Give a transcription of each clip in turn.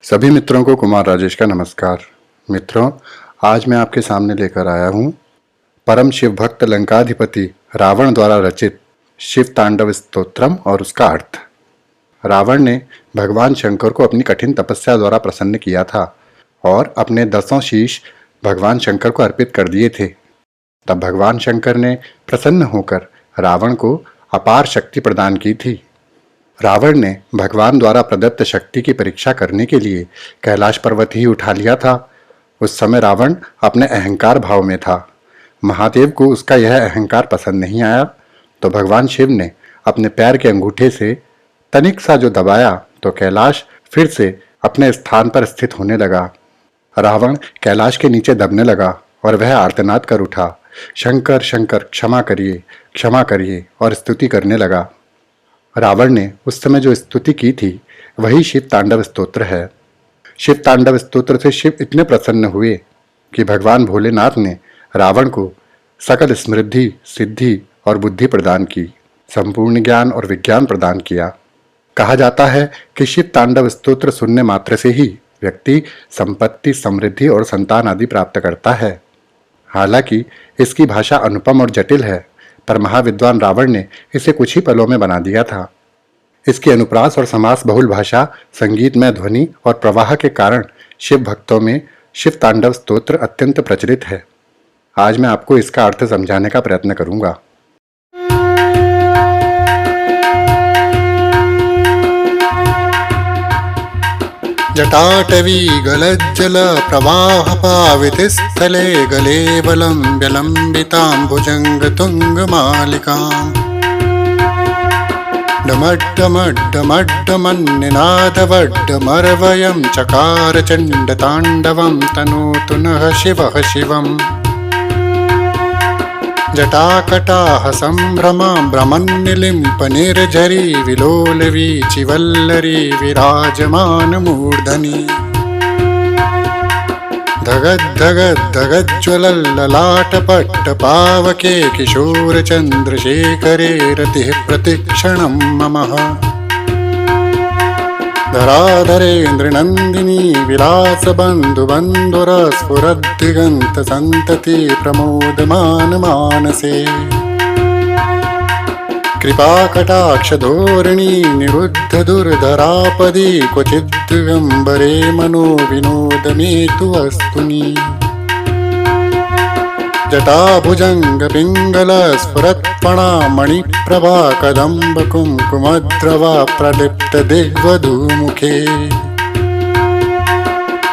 सभी मित्रों को कुमार राजेश का नमस्कार। मित्रों, आज मैं आपके सामने लेकर आया हूँ परम शिव भक्त लंकाधिपति रावण द्वारा रचित शिव तांडव स्तोत्रम और उसका अर्थ। रावण ने भगवान शंकर को अपनी कठिन तपस्या द्वारा प्रसन्न किया था और अपने 10 शीश भगवान शंकर को अर्पित कर दिए थे। तब भगवान शंकर ने प्रसन्न होकर रावण को अपार शक्ति प्रदान की थी। रावण ने भगवान द्वारा प्रदत्त शक्ति की परीक्षा करने के लिए कैलाश पर्वत ही उठा लिया था। उस समय रावण अपने अहंकार भाव में था। महादेव को उसका यह अहंकार पसंद नहीं आया, तो भगवान शिव ने अपने पैर के अंगूठे से तनिक सा जो दबाया तो कैलाश फिर से अपने स्थान पर स्थित होने लगा। रावण कैलाश के नीचे दबने लगा और वह आर्तनाद कर उठा, शंकर शंकर क्षमा करिए, और स्तुति करने लगा। रावण ने उस समय जो स्तुति की थी वही शिव तांडव स्तोत्र है। शिव तांडव स्तोत्र से शिव इतने प्रसन्न हुए कि भगवान भोलेनाथ ने रावण को सकल समृद्धि, सिद्धि और बुद्धि प्रदान की, संपूर्ण ज्ञान और विज्ञान प्रदान किया। कहा जाता है कि शिव तांडव स्तोत्र सुनने मात्र से ही व्यक्ति संपत्ति, समृद्धि और संतान आदि प्राप्त करता है। हालांकि इसकी भाषा अनुपम और जटिल है, पर महाविद्वान रावण ने इसे कुछ ही पलों में बना दिया था। इसकी अनुप्रास और समास बहुल भाषा, संगीतमय ध्वनि और प्रवाह के कारण शिव भक्तों में शिव तांडव स्तोत्र अत्यंत प्रचलित है। आज मैं आपको इसका अर्थ समझाने का प्रयत्न करूंगा। जटाटवी गलज्जल प्रवाह पावित स्थले गले वलम्ब्य लम्बितां भुजंग तुंग मालिकाम् डमड्डमड्डमड्डमन्निनादवड्डमर्वयं चकार चण्डताण्डवं तनोतु नः शिवः शिवम् जटाकटाह सम्भ्रमां भ्रमन्निलिम्प निर्झरी विलोलवीचिवल्लरी विराजमानमूर्धनि धगद्धगद्धगज्ज्वलल्ललाटपट्टपावके किशोरचन्द्रशेखरे रतिः प्रतिक्षणं मम धराधरेन्द्रनन्दिनी विलासबन्धुबन्धुरस्फुरद्दिगन्तसन्तति प्रमोदमानमानसे कृपाकटाक्षधोरिणी निरुद्धदुर्धरापदी क्वचिद्दिगम्बरे मनो विनोदमेतु वस्तुनि जटाभुजङ्गपिङ्गलस्फुरत्फणा मणिप्रभा कदम्बकुङ्कुमद्रवा प्रलिप्तदिग्वधूमुखे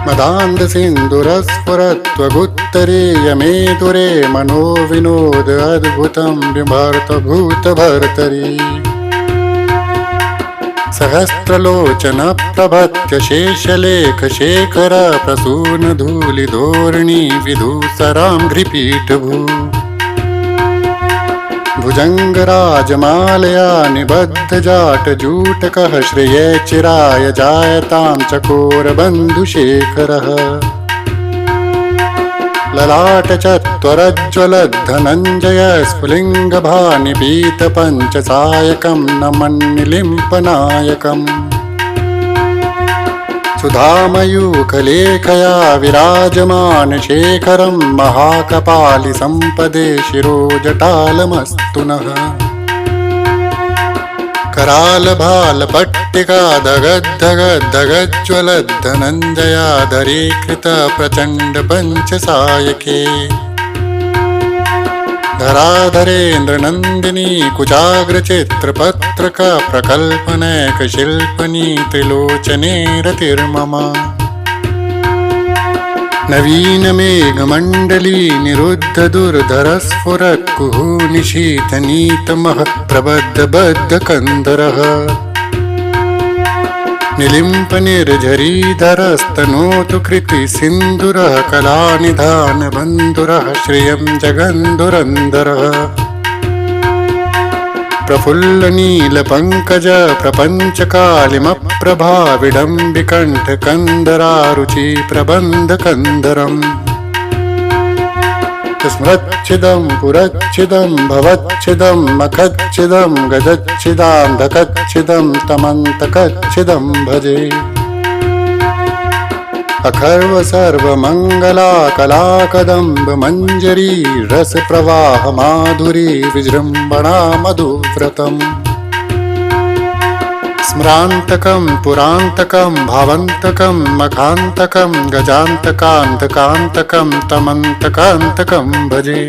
मदान्धसिन्दुरस्फुरत्वगुत्तरीयमेतुरे मनो विनोद अद्भुतं बिभर्तभूतभर्तरि सहस्रलोचनप्रभत्य शेषलेखशेखर प्रसूनधूलिधोरिणी विधूसरां घ्रिपीठभू भुजङ्गराजमालया निबद्धजाटजूटकः श्रिये चिराय जायतां चकोरबन्धुशेखरः ललाटचत्वरज्ज्वलद्धनञ्जय स्फुलिङ्गभानिपीतपञ्चसायकं नमन्निलिम्पनायकम् सुधामयूखलेखया विराजमानशेखरं महाकपालिसम्पदे शिरोजटालमस्तु नः करालभालपट्टिका धगद्धगद्धगज्ज्वलद्धनञ्जया धरीकृतप्रचण्डपञ्चसायके धराधरेन्द्रनन्दिनी कुचाग्रचित्रपत्रक प्रकल्पनैकशिल्पनी त्रिलोचने रतिर्मम नवीनमेघमण्डली निरुद्धदुर्धरस्फुरत्कुहूनिशीथनीतमः प्रबद्धबद्धकन्दरः निलिम्पनिर्झरीधरस्तनोतु कृतिसिन्धुरः कलानिधानबन्धुरः श्रियं जगन्धुरन्धरः प्रफुल्लनीलपङ्कज प्रपञ्चकालिमप्रभा विडम्बिकण्ठकन्दरारुचि प्रबन्धकन्दरम् स्मृच्छिदं पुरच्छिदं भवच्छिदं मखच्छिदं गजच्छिदां धकच्छिदं तमन्तकच्छिदं भजे अखर्व सर्वमङ्गला कला कदम्ब मञ्जरी रस प्रवाह माधुरी विजृम्भणा मधुव्रतम् स्मरान्तकं पुरान्तकं भावन्तकं मखान्तकं गजान्तकान्तकान्तकं तमन्तकान्तकं भजे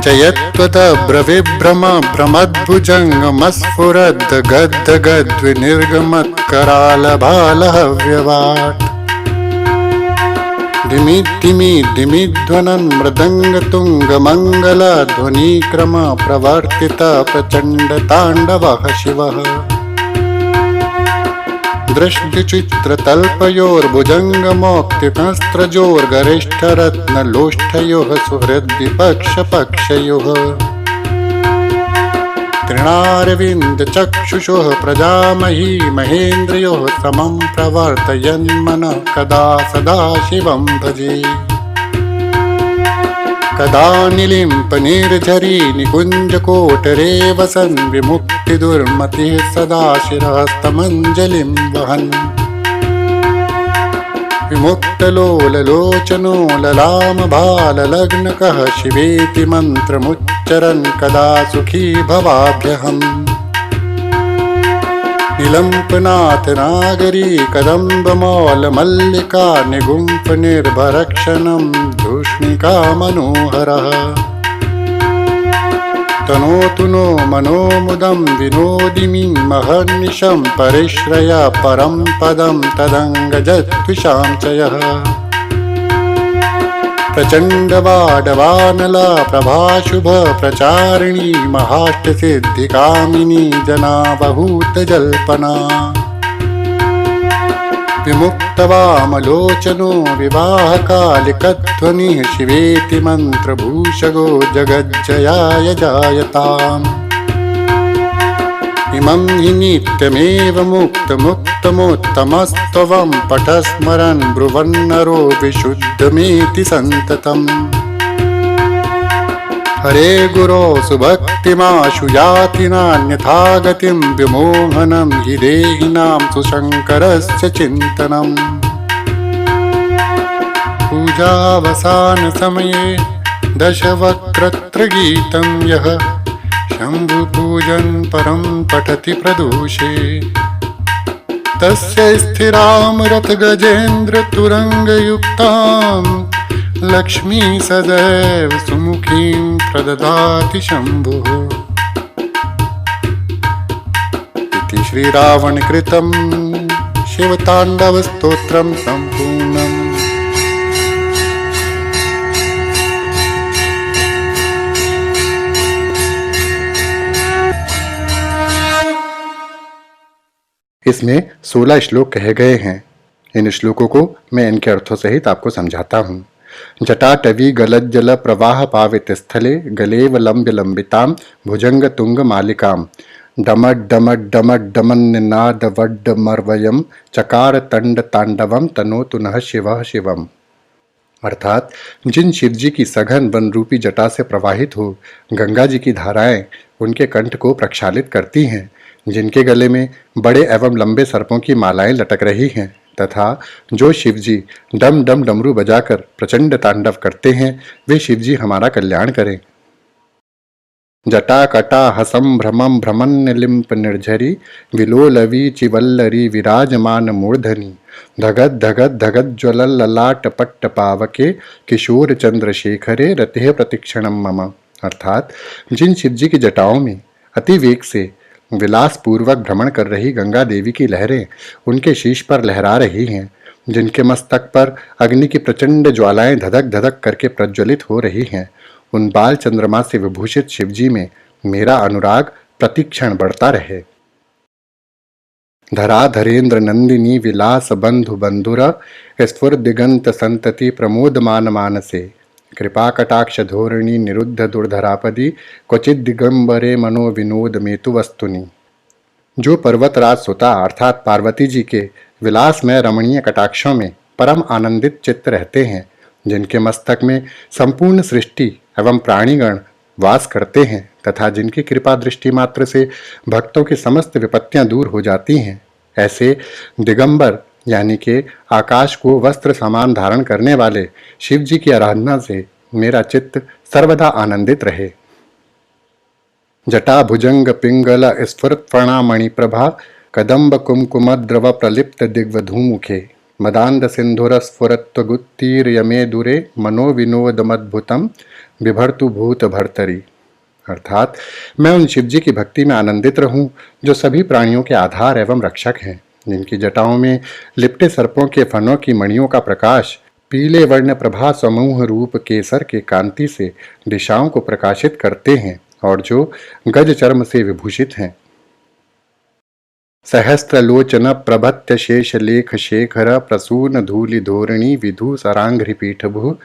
जयत्वदब्रविभ्रम भ्रमद्भुजङ्गमस्फुरद् गद् गद्विनिर्गमत्करालभालहव्यवाट् दिमि दिमिध्वनन् मृदङ्गतुङ्गमङ्गल ध्वनिक्रम प्रवर्तित प्रचण्डताण्डवः शिवः दृष्टिचित्रतल्पयोर्भुजङ्गमौक्तिकस्त्रजोर्गरिष्ठरत्नलोष्ठयोः सुहृद्विपक्षपक्षयोः तृणारविन्दचक्षुषोः प्रजामही महेन्द्रयोः समं प्रवर्तयन्मनः कदा सदा शिवं भजे कदा निलिम्पनिर्झरी निकुञ्जकोटरे वसन् विमुक्तिदुर्मतिः सदा शिरस्तमञ्जलिं वहन् विमुक्तलोललोचनो ललामभाललग्नकः शिवेति मन्त्रमुच्चरन् कदा सुखी भवाभ्यहम् निलम्पनाथनागरी कदम्बमौलमल्लिका निगुम्फनिर्भरक्षणं धूष्णिका मनोहरः तनोतु नो मनोमुदं विनोदिमि महर्निशं परिश्रय परं पदं तदङ्गजत्विषां च यः प्रचण्डवाडवानला प्रभाशुभ प्रचारिणी महाष्टसिद्धिकामिनी जनावहूतजल्पना विमुक्तवामलोचनो विवाहकालिकध्वनिः शिवेति मन्त्रभूषगो जगज्जयाय जायताम् इमं हि नित्यमेव मुक्तमुत्तमोत्तमस्त्वं पठस्मरन् ब्रुवन्नरो विशुद्धमेति सन्ततम् हरे गुरो सुभक्तिमाशु याति नान्यथा गतिं विमोहनं हि देहिनां सुशङ्करस्य चिन्तनम् पूजावसानसमये दशवक्त्रगीतं यः शम्भुपूजन् परं पठति प्रदोषे तस्य स्थिरां रथगजेन्द्रतुरङ्गयुक्तां लक्ष्मी सदैव सुमुखीं प्रददाति शम्भुः इति श्रीरावणकृतं शिवताण्डवस्तोत्रं सम्पूर्णम्। इसमें 16 श्लोक कहे गए हैं। इन श्लोकों को मैं इनके अर्थों सहित आपको समझाता हूँ। जटाटवी गलज्जल प्रवाह पावित स्थले गलेव लंब्य लंबिताम भुजंग तुंग मालिकाम डमड डमड डमड डमन्नाद वड्ड मर्वयम चकार तंड तांडवम तनोतु नः शिवः शिवम। अर्थात जिन शिवजी की सघन वन रूपी जटा से प्रवाहित हो गंगा जी की धाराएं उनके कंठ को प्रक्षालित करती हैं, जिनके गले में बड़े एवं लंबे सर्पों की मालाएं लटक रही हैं तथा जो शिवजी डम डम डमरू बजाकर प्रचंड तांडव करते हैं वे शिवजी हमारा कल्याण करें। जटा कटा हसम भ्रमम भ्रमन्यलिम्प निर्झरी विलोलवी चिवल्लरी विराजमान मूर्धनि धगद धगद धगद ज्वलल ललाट पट्ट पावके किशोर चंद्रशेखरे रतिः प्रतिक्षणम मम। अर्थात जिन शिवजी की जटाओं में अति वेग से विलास पूर्वक भ्रमण कर रही गंगा देवी की लहरें उनके शीश पर लहरा रही हैं, जिनके मस्तक पर अग्नि की प्रचंड ज्वालाएं धधक धधक करके प्रज्वलित हो रही हैं, उन बाल चंद्रमा से विभूषित शिवजी में मेरा अनुराग प्रतिक्षण बढ़ता रहे। धरा धरेन्द्र नंदिनी विलास बंधु बंधुर स्फुर दिगंत संतति प्रमोदमान मानसे कृपा कटाक्ष धोरणी निरुद्ध दुर्धरापदी क्वचित दिगंबरे मनो विनोद मेतु वस्तुनि। जो पर्वतराज सुता अर्थात पार्वती जी के विलासमय रमणीय कटाक्षों में परम आनंदित चित्त रहते हैं, जिनके मस्तक में संपूर्ण सृष्टि एवं प्राणीगण वास करते हैं तथा जिनकी कृपा दृष्टि मात्र से भक्तों की समस्त विपत्तियां दूर हो जाती हैं, ऐसे दिगंबर यानी कि आकाश को वस्त्र समान धारण करने वाले शिव जी की आराधना से मेरा चित्त सर्वदा आनंदित रहे। जटा भुजंग पिंगल स्फुरत फणामणि प्रभा कदम्ब कुमकुम द्रव प्रलिप्त दिग्वधूमुखे मदांध सिंधुर स्फुरत्व गुत्तीर यमे दुरे मनोविनोदमद्भुतम बिभर्तु भूत भर्तरी। अर्थात मैं उन शिवजी की भक्ति में आनंदित रहूं जो सभी प्राणियों के आधार एवं रक्षक हैं, जिनकी जटाओं में लिपटे सर्पों के फनों की मणियों का प्रकाश पीले वर्ण प्रभा समूह रूप केसर के कांति से दिशाओं को प्रकाशित करते हैं और जो गज चर्म से विभूषित हैं। सहस्त्रलोचन प्रभत्य शेष लेख शेखर प्रसून धूलि धोरणी विधु सरांघ्रि पीठभु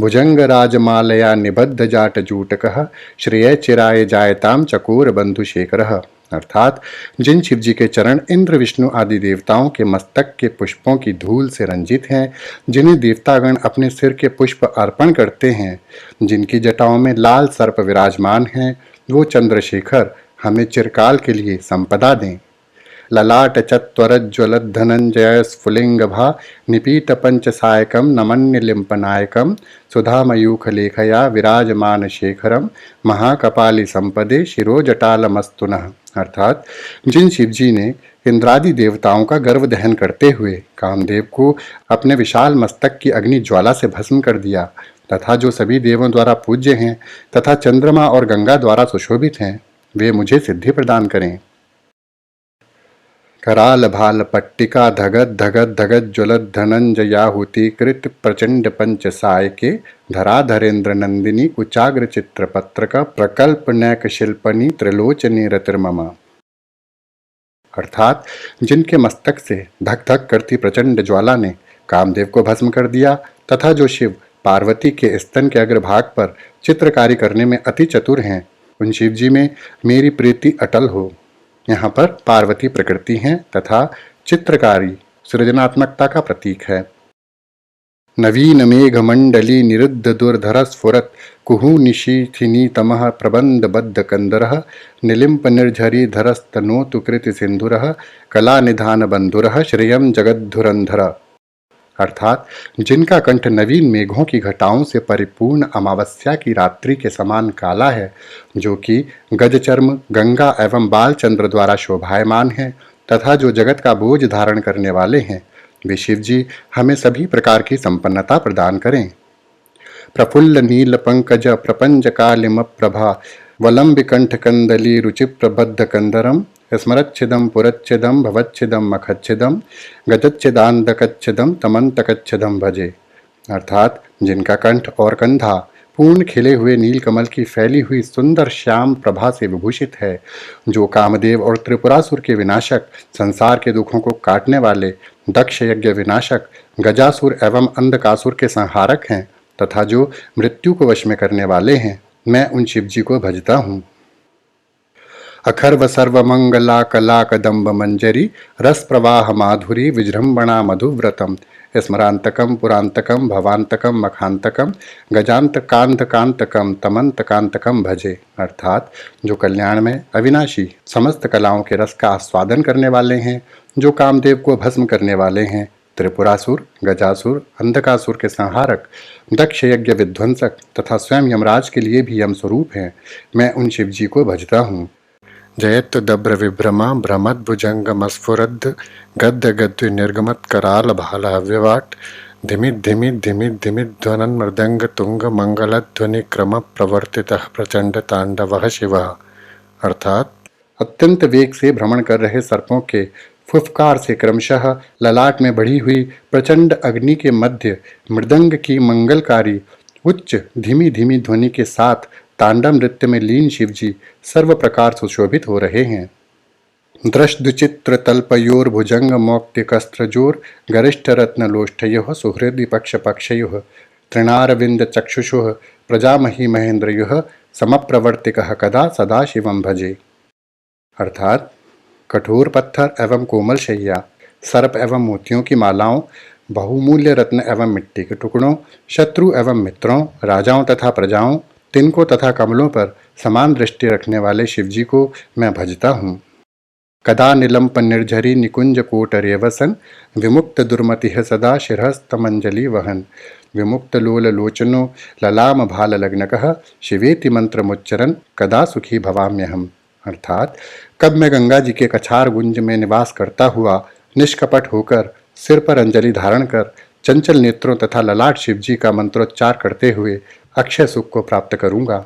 भुजंग राजमालया निबद्ध जाट जूटकः श्रेय चिराय जायताम चकोर बंधु शेखरः। अर्थात जिन शिवजी के चरण इंद्र विष्णु आदि देवताओं के मस्तक के पुष्पों की धूल से रंजित हैं, जिन्हें देवतागण अपने सिर के पुष्प अर्पण करते हैं, जिनकी जटाओं में लाल सर्प विराजमान हैं, वो चंद्रशेखर हमें चिरकाल के लिए संपदा दें। ललाट चत्वरज्ज्वल धनंजय स्फुलिंगभा निपीत पंचसायकम नमन्य लिंपनायकम सुधामयूख लेखया विराजमान शेखरम महाकपाली संपदे शिरोजटालमस्तुनः। अर्थात जिन शिवजी ने इंद्रादि देवताओं का गर्व दहन करते हुए कामदेव को अपने विशाल मस्तक की अग्नि ज्वाला से भस्म कर दिया तथा जो सभी देवों द्वारा पूज्य हैं तथा चंद्रमा और गंगा द्वारा सुशोभित हैं, वे मुझे सिद्धि प्रदान करें। कराल भाल पट्टिका धगत धगत धगत ज्वलत धनंजयाहुति कृत प्रचंड पंच सायके धराधरेन्द्र नंदिनी कुचाग्र चित्रपत्रक प्रकल्प नैक शिल्पनी त्रिलोचनी रतिर्ममा। अर्थात जिनके मस्तक से धक धक करती प्रचंड ज्वाला ने कामदेव को भस्म कर दिया तथा जो शिव पार्वती के स्तन के अग्रभाग पर चित्रकारी करने में अति चतुर हैं, उन शिवजी में मेरी प्रीति अटल हो। यहाँ पर पार्वती प्रकृति हैं तथा चित्रकारी सृजनात्मकता का प्रतीक है। नवीन मेघ मंडली निरुद्ध दुर्धर स्फुरत कुहू निशीथिनी तमः प्रबंध बद्ध कंदरः निलिम्प निर्झरी धरस्तनोतु कृति सिंधुरः कला निधान बंधुरः श्रेयम जगद्धुरंधर। अर्थात जिनका कंठ नवीन मेघों की घटाओं से परिपूर्ण अमावस्या की रात्रि के समान काला है, जो कि गजचर्म गंगा एवं बालचंद्र द्वारा शोभायमान है तथा जो जगत का बोझ धारण करने वाले हैं, वे शिवजी हमें सभी प्रकार की संपन्नता प्रदान करें। प्रफुल्ल नील पंकज प्रपंच कालिम प्रभा वलंबि कंठ कंदली रुचि प्रबद्ध कंदरम स्मरच्छिदम पुरच्छिदम भवच्छिदम मखच्छिदम गजच्छिदांधकच्छिदम तमंतकच्छिदम भजे। अर्थात जिनका कंठ और कंधा पूर्ण खिले हुए नीलकमल की फैली हुई सुंदर श्याम प्रभा से विभूषित है, जो कामदेव और त्रिपुरासुर के विनाशक संसार के दुखों को काटने वाले दक्ष यज्ञ विनाशक गजासुर एवं अंधकासुर के संहारक हैं तथा जो मृत्यु को वश में करने वाले हैं, मैं उन शिवजी को भजता हूँ। अखर्व सर्वमंगला कला कदम्ब मंजरी रस प्रवाह माधुरी विजृंभणा मधुव्रतम स्मरांतकम पुरांतकम भवांतकम मखांतकम गजांतकांतकांतकम तमंतकांतकम भजे। अर्थात जो कल्याण में अविनाशी समस्त कलाओं के रस का आस्वादन करने वाले हैं, जो कामदेव को भस्म करने वाले हैं, त्रिपुरासुर गजासुर अंधकासुर के संहारक दक्ष यज्ञ विध्वंसक तथा स्वयं यमराज के लिए भी यम स्वरूप हैं, मैं उन शिवजी को भजता हूँ। जयत दब्र विभ्रमा भ्रमद्भुजंग मस्फुरद्ध गद्द गद्य निर्गमत कराल भाल हव्यवाट धिमित धिमित धिमित धिमित ध्वनन मृदंग तुंग मंगल ध्वनि क्रम प्रवर्तितः प्रचंड तांडवः शिवः। अर्थात अत्यंत वेग से भ्रमण कर रहे सर्पों के फुफकार से क्रमशः ललाट में बढ़ी हुई प्रचंड अग्नि के मध्य मृदंग की मंगलकारी उच्च धीमी धीमी ध्वनि के साथ तांडव नृत्य में लीन शिवजी सर्व प्रकार सुशोभित हो रहे हैं। दृष्टचित्र तल्पयोर भुजंग मौक्तिकस्त्रजोर गरिष्ठ रत्न लोष्ठयोः सुहृदि पक्ष पक्षयोः तृणारविंद चक्षुषुः प्रजामही महेंद्रयोः समप्रवर्तिकः कदा सदा शिवं भजे। अर्थात कठोर पत्थर एवं कोमल शैया, सर्प एवं मोतियों की मालाओं, बहुमूल्य रत्न एवं मिट्टी के टुकड़ों, शत्रु एवं मित्रों, राजाओं तथा प्रजाओं, तिनकों तथा कमलों पर समान दृष्टि रखने वाले शिवजी को मैं भजता हूँ। कदा निलंप निर्झरी निकुंज कोटरेवसन विमुक्त दुर्मतिः सदा शिरस्तमंजलि वहन विमुक्त लोल लोचनो ललाम भाल लग्नकः शिवेति मंत्रमुच्चरन कदा सुखी भवाम्यहम। अर्थात कब मैं गंगा जी के कछार गुंज में निवास करता हुआ निष्कपट होकर सिर पर अंजलि धारण कर चंचल नेत्रों तथा ललाट शिव जी का मंत्रोच्चार करते हुए अक्षय सुख को प्राप्त करूंगा।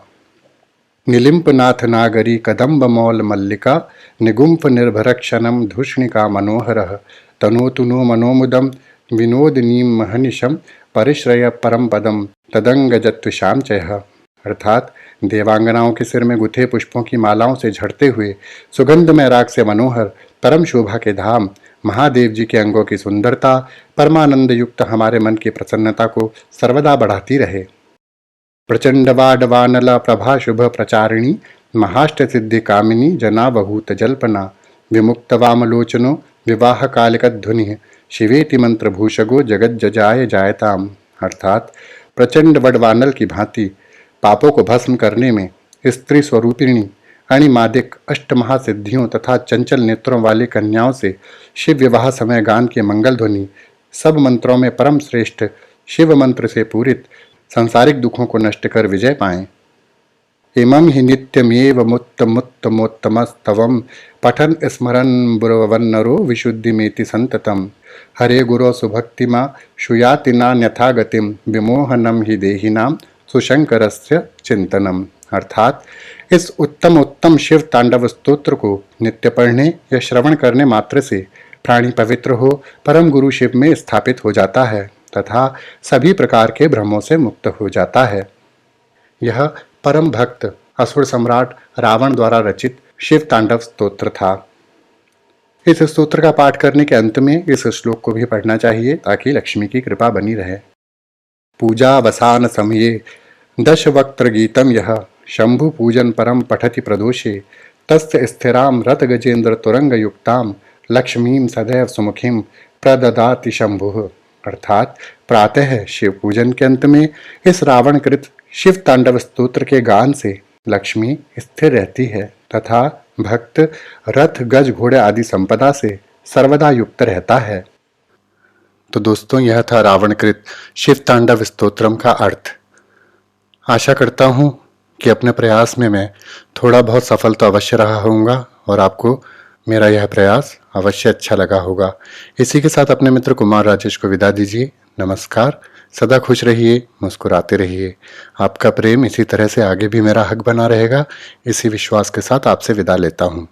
निलिंप नाथ नागरी कदम्ब मौल मल्लिका निगुंफ निर्भरक्षणम धूषणिका मनोहरः तनोतु नो मनोमुदम विनोदनीम महनिशम परिश्रय परम पदम तदंग जत्विषाम चयः। अर्थात देवांगनाओं के सिर में गुथे पुष्पों की मालाओं से झड़ते हुए सुगंधमय राग से मनोहर परम शोभा के धाम महादेव जी के अंगों की सुंदरता परमानंद युक्त हमारे मन की प्रसन्नता को सर्वदा बढ़ाती रहे। प्रचंडवाडवानला प्रभा शुभ प्रचारिणी महाष्ट सिद्धि कामिनी जना बहुत जल्पना विमुक्त वामलोचनो विवाह कालिकध्वनि शिवेति मंत्र भूषगो जगत जजाय जायताम। अर्थात प्रचंड वडवानल की भांति पापों को भस्म करने में स्त्री स्वरूपिणी अणिमादिक अष्टमहासिद्धियों तथा चंचल नेत्रों वाली कन्याओं से शिव विवाह समय गान की मंगल ध्वनि सब मंत्रों में परम श्रेष्ठ शिव मंत्र से पूरित सांसारिक दुखों को नष्ट कर विजय पाएं। इमं हि नित्यमेव मुत्तमोत्तमस्तवं पठन स्मरन् बुरवन्नरो विशुद्धिमेति संततम हरे गुरो सुभक्तिमा शुयाति नान्यथा गतिम विमोहनम हि देहिनाम सुशंकरस्य चिंतनम। अर्थात इस उत्तम शिव तांडव स्तोत्र को नित्य पढ़ने या श्रवण करने मात्र से प्राणी पवित्र हो परम गुरु शिव में स्थापित हो जाता है तथा सभी प्रकार के भ्रमों से मुक्त हो जाता है। यह परम भक्त असुर सम्राट रावण द्वारा रचित शिव तांडव स्तोत्र था। इस स्तोत्र का पाठ करने के अंत में इस श्लोक को भी पढ़ना चाहिए ताकि लक्ष्मी की कृपा बनी रहे। पूजावसान समये दशवक्त्र गीतम यह शंभु पूजन परम पठति प्रदोषे तस्य स्थिराम रत गजेंद्र तुरंग युक्ताम लक्ष्मीम सदैव सुमुखीम प्रददाति शंभुः। अर्थात प्रातः शिव पूजन के अंत में इस रावणकृत शिव तांडव स्तोत्र के गान से लक्ष्मी स्थिर रहती है तथा भक्त रथ गज घोड़े आदि संपदा से सर्वदा युक्त रहता है। तो दोस्तों, यह था रावणकृत शिव तांडव स्तोत्रम का अर्थ। आशा करता हूँ कि अपने प्रयास में मैं थोड़ा बहुत सफल तो अवश्य रहा होऊंगा और आपको मेरा यह प्रयास अवश्य अच्छा लगा होगा। इसी के साथ अपने मित्र कुमार राजेश को विदा दीजिए। नमस्कार। सदा खुश रहिए, मुस्कुराते रहिए। आपका प्रेम इसी तरह से आगे भी मेरा हक बना रहेगा, इसी विश्वास के साथ आपसे विदा लेता हूँ।